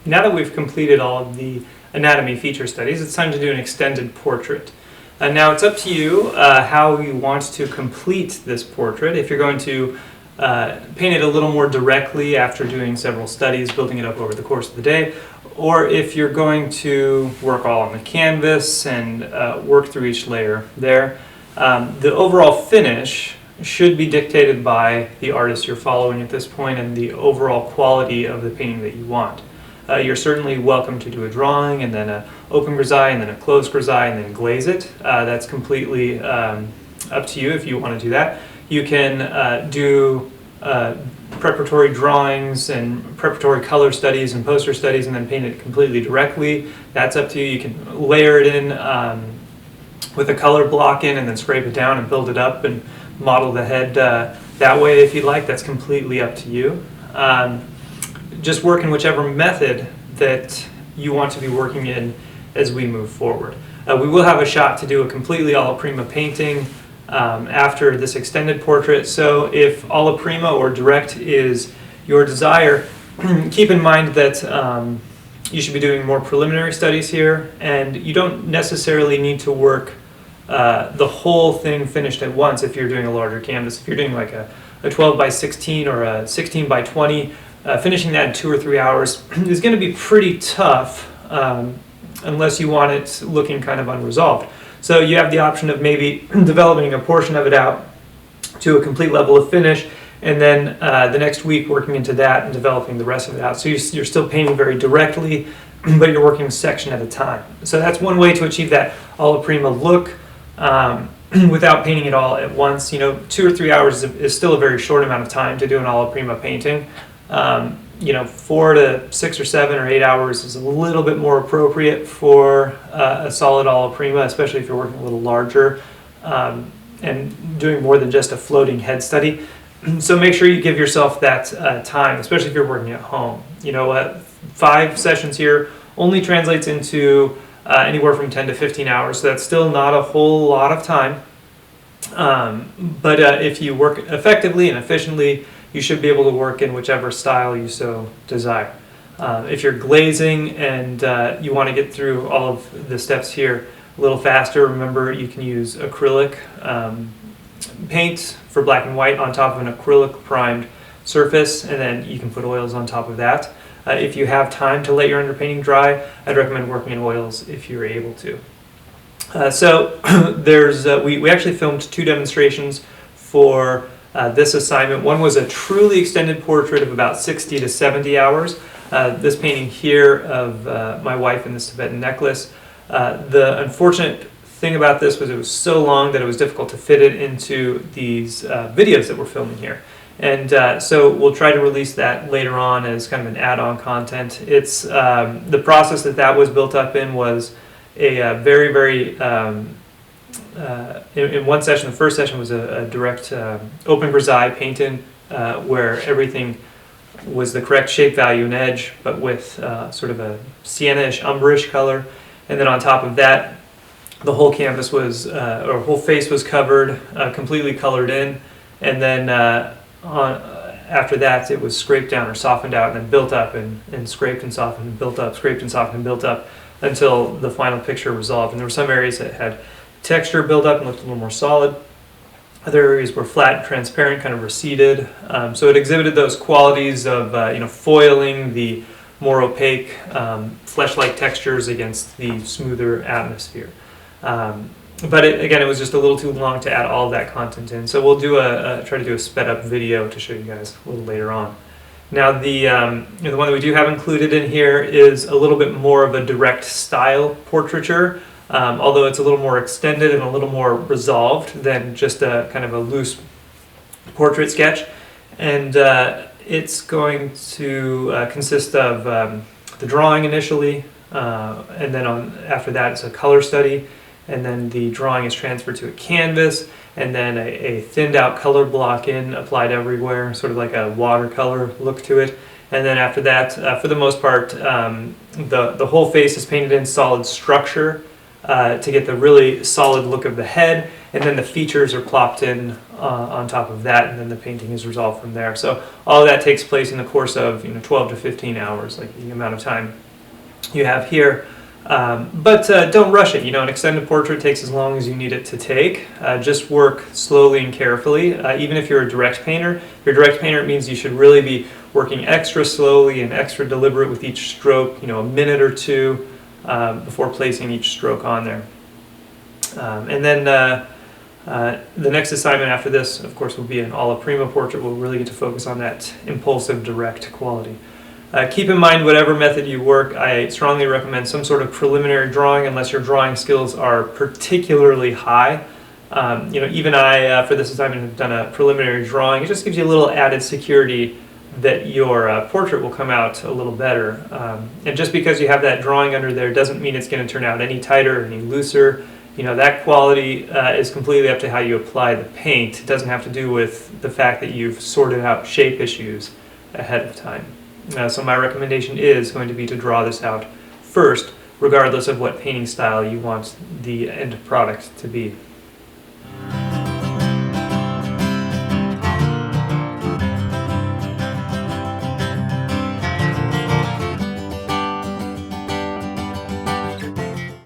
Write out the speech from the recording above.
Now that we've completed all of the anatomy feature studies, it's time to do an extended portrait. Now it's up to you how you want to complete this portrait. If you're going to paint it a little more directly after doing several studies, building it up over the course of the day, or if you're going to work all on the canvas and work through each layer there. The overall finish should be dictated by the artist you're following at this point and the overall quality of the painting that you want. You're certainly welcome to do a drawing and then an open grisaille and then a closed grisaille and then glaze it. That's completely up to you if you want to do that. You can do preparatory drawings and preparatory color studies and poster studies and then paint it completely directly. That's up to you. You can layer it in with a color block in and then scrape it down and build it up and model the head that way if you'd like. That's completely up to you. Just work in whichever method that you want to be working in as we move forward. We will have a shot to do a completely alla prima painting after this extended portrait, so if alla prima or direct is your desire, keep in mind that you should be doing more preliminary studies here, and you don't necessarily need to work the whole thing finished at once if you're doing a larger canvas. If you're doing like a 12 by 16 or a 16 by 20, finishing that in 2 or 3 hours is going to be pretty tough unless you want it looking kind of unresolved. So you have the option of maybe developing a portion of it out to a complete level of finish, and then the next week working into that and developing the rest of it out. So you're still painting very directly, but you're working a section at a time. So that's one way to achieve that alla prima look without painting it all at once. 2 or 3 hours is still a very short amount of time to do an alla prima painting. 4 to 6 or 7 or 8 hours is a little bit more appropriate for a solid alla prima, especially if you're working a little larger and doing more than just a floating head study. So make sure you give yourself that time, especially if you're working at home. 5 sessions here only translates into anywhere from 10 to 15 hours, so that's still not a whole lot of time. But if you work effectively and efficiently, you should be able to work in whichever style you so desire. If you're glazing and you want to get through all of the steps here a little faster, remember you can use acrylic paint for black and white on top of an acrylic primed surface, and then you can put oils on top of that. If you have time to let your underpainting dry, I'd recommend working in oils if you're able to. So we actually filmed 2 demonstrations for this assignment. One was a truly extended portrait of about 60 to 70 hours. This painting here of my wife in this Tibetan necklace. The unfortunate thing about this was it was so long that it was difficult to fit it into these videos that we're filming here. And so we'll try to release that later on as kind of an add-on content. It's the process that was built up in was a very, very in one session, the first session was a direct open grisaille painting where everything was the correct shape, value, and edge, but with sort of a sienna-ish, umber-ish color. And then on top of that, the whole canvas was, or whole face was covered, completely colored in. And then after that, it was scraped down or softened out and then built up and scraped and softened and built up, scraped and softened and built up until the final picture resolved. And there were some areas that had texture build up and looked a little more solid. Other areas were flat, transparent, kind of receded. So it exhibited those qualities of foiling the more opaque flesh-like textures against the smoother atmosphere. But again, it was just a little too long to add all of that content in. So we'll do try to do a sped-up video to show you guys a little later on. Now the one that we do have included in here is a little bit more of a direct style portraiture. Although it's a little more extended and a little more resolved than just a kind of a loose portrait sketch. And it's going to consist of the drawing initially, and then after that it's a color study, and then the drawing is transferred to a canvas, and then a thinned out color block applied everywhere, sort of like a watercolor look to it. And then after that, for the most part, the whole face is painted in solid structure. to get the really solid look of the head, and then the features are plopped in on top of that, and then the painting is resolved from there. So all of that takes place in the course of 12 to 15 hours, like the amount of time you have here. But don't rush it. An extended portrait takes as long as you need it to take. Just work slowly and carefully. Even if you're a direct painter, if you're a direct painter, it means you should really be working extra slowly and extra deliberate with each stroke, a minute or two before placing each stroke on there. And then the next assignment after this, of course, will be an alla prima portrait. We'll really get to focus on that impulsive, direct quality. Keep in mind, whatever method you work, I strongly recommend some sort of preliminary drawing unless your drawing skills are particularly high. Even I, for this assignment, have done a preliminary drawing. It just gives you a little added security that your portrait will come out a little better. And just because you have that drawing under there doesn't mean it's going to turn out any tighter or any looser. That quality is completely up to how you apply the paint. It doesn't have to do with the fact that you've sorted out shape issues ahead of time. So my recommendation is going to be to draw this out first, regardless of what painting style you want the end product to be.